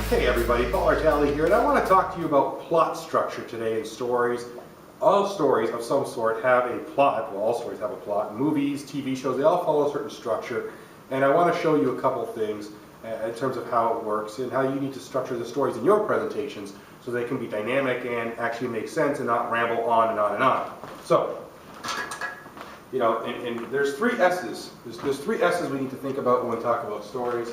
Hey everybody, Artale here, and I want to talk to you about plot structure today in stories. All stories of some sort have a plot. Well, all stories have a plot. Movies, TV shows, they all follow a certain structure. And I want to show you a couple things in terms of how it works and how you need to structure the stories in your presentations so they can be dynamic and actually make sense and not ramble on and on and on. So, you know, and there's three S's. There's three S's we need to think about when we talk about stories.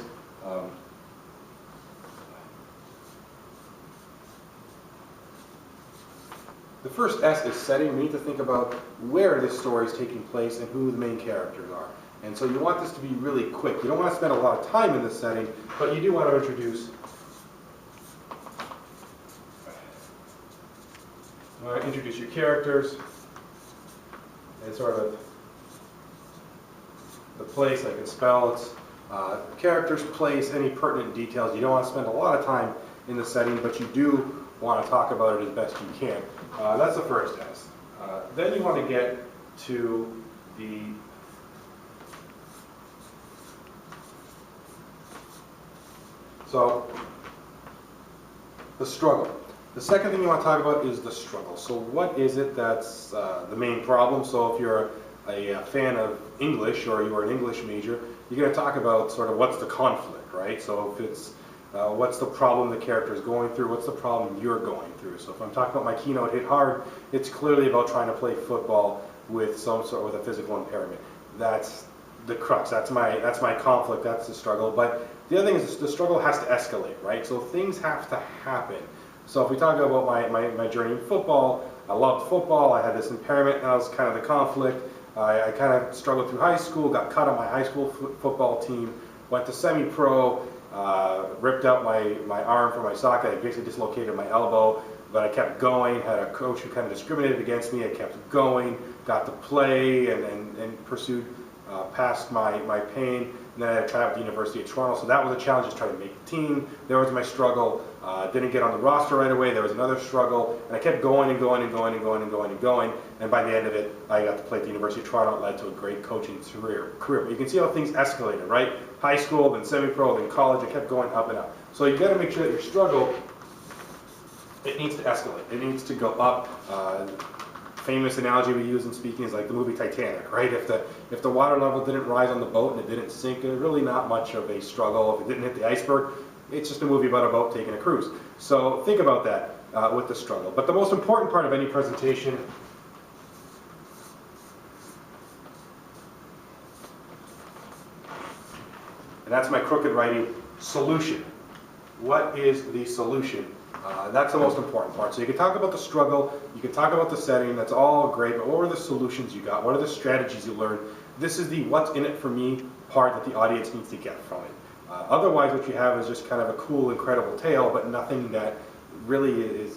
The first S is setting. We need to think about where this story is taking place and who the main characters are. And so you want this to be really quick. You don't want to spend a lot of time in this setting, but you do want to introduce your characters and sort of the place. I can spell it. Characters, place, any pertinent details. You don't want to spend a lot of time in the setting, but you do want to talk about it as best you can. That's the first S. Then you want to get to the struggle. The second thing you want to talk about is the struggle. So what is it that's the main problem? So if you're a fan of English or you're an English major, you're going to talk about sort of what's the conflict, right? So if it's what's the problem the character is going through, what's the problem you're going through. So if I'm talking about my keynote Hit Hard, it's clearly about trying to play football with with a physical impairment. That's the crux, that's my conflict, that's the struggle. But the other thing is the struggle has to escalate, right? So things have to happen. So if we talk about my journey in football, I loved football, I had this impairment, that was kind of the conflict. I kind of struggled through high school, got cut on my high school football team, went to semi-pro, ripped out my arm from my socket. I basically dislocated my elbow, but I kept going, had a coach who kind of discriminated against me. I kept going, got to play and pursued past my pain. And then I had to try out at the University of Toronto, so that was a challenge, just trying to make the team. There was my struggle. Didn't get on the roster right away. There was another struggle, and I kept going and going and going and going and going and going. And by the end of it, I got to play at the University of Toronto. It led to a great coaching career. But you can see how things escalated, right? High school, then semi-pro, then college. I kept going up and up. So you got to make sure that your struggle, it needs to escalate. It needs to go up. Famous analogy we use in speaking is like the movie Titanic, right? If the water level didn't rise on the boat and it didn't sink, it's really not much of a struggle. If it didn't hit the iceberg, it's just a movie about a boat taking a cruise. So think about that with the struggle. But the most important part of any presentation and that's my crooked writing, solution. What is the solution? That's the most important part. So you can talk about the struggle, you can talk about the setting, that's all great, but what are the solutions you got? What are the strategies you learned? This is the what's in it for me part that the audience needs to get from it. Otherwise what you have is just kind of a cool, incredible tale, but nothing that really is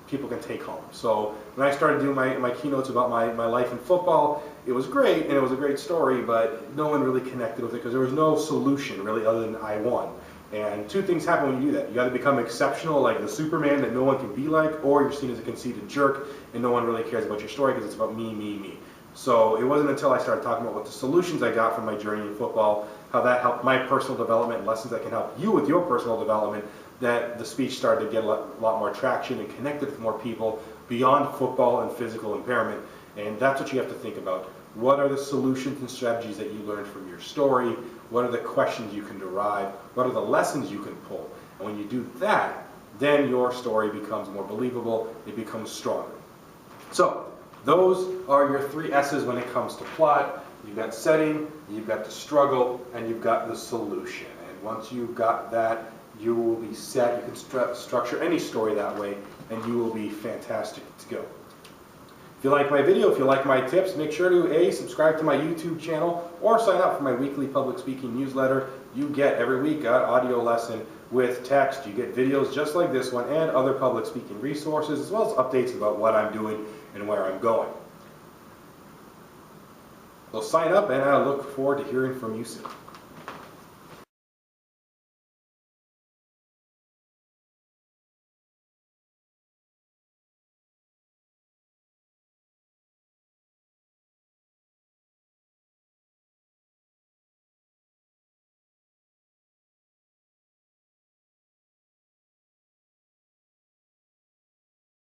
people can take home. So when I started doing my keynotes about my life in football, it was great and it was a great story, but no one really connected with it because there was no solution really other than I won. And two things happen when you do that. You either become exceptional like the Superman that no one can be like, or you're seen as a conceited jerk and no one really cares about your story because it's about me, me, me. So it wasn't until I started talking about what the solutions I got from my journey in football, how that helped my personal development, and lessons that can help you with your personal development, that the speech started to get a lot more traction and connected with more people beyond football and physical impairment. And that's what you have to think about. What are the solutions and strategies that you learned from your story? What are the questions you can derive? What are the lessons you can pull? And when you do that, then your story becomes more believable, it becomes stronger. So those are your three S's when it comes to plot. You've got setting, you've got the struggle, and you've got the solution. And once you've got that, you will be set. You can structure any story that way, and you will be fantastic to go. If you like my video, if you like my tips, make sure to subscribe to my YouTube channel or sign up for my weekly public speaking newsletter. You get every week an audio lesson with text. You get videos just like this one and other public speaking resources, as well as updates about what I'm doing and where I'm going. So sign up, and I look forward to hearing from you soon.